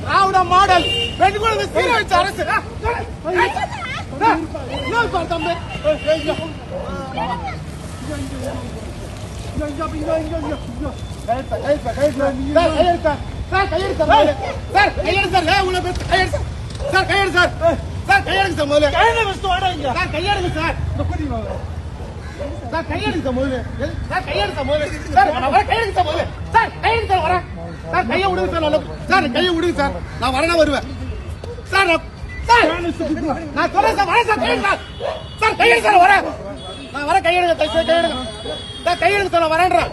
திராவிட model பெண் குழந்தை சீரழிச்ச அரசு தம்பி கையை விடுங்க சார், கையை விடுங்க சார், நான் வரேன் வருவேன் சார். நான் சொல்றேன் சார், வரேன் சார், கையெடு சார், கையெடு சார், வரேன் நான் வரேன், கையெடுங்க, கையெடுங்க சார், நான் வரேன்றேன்.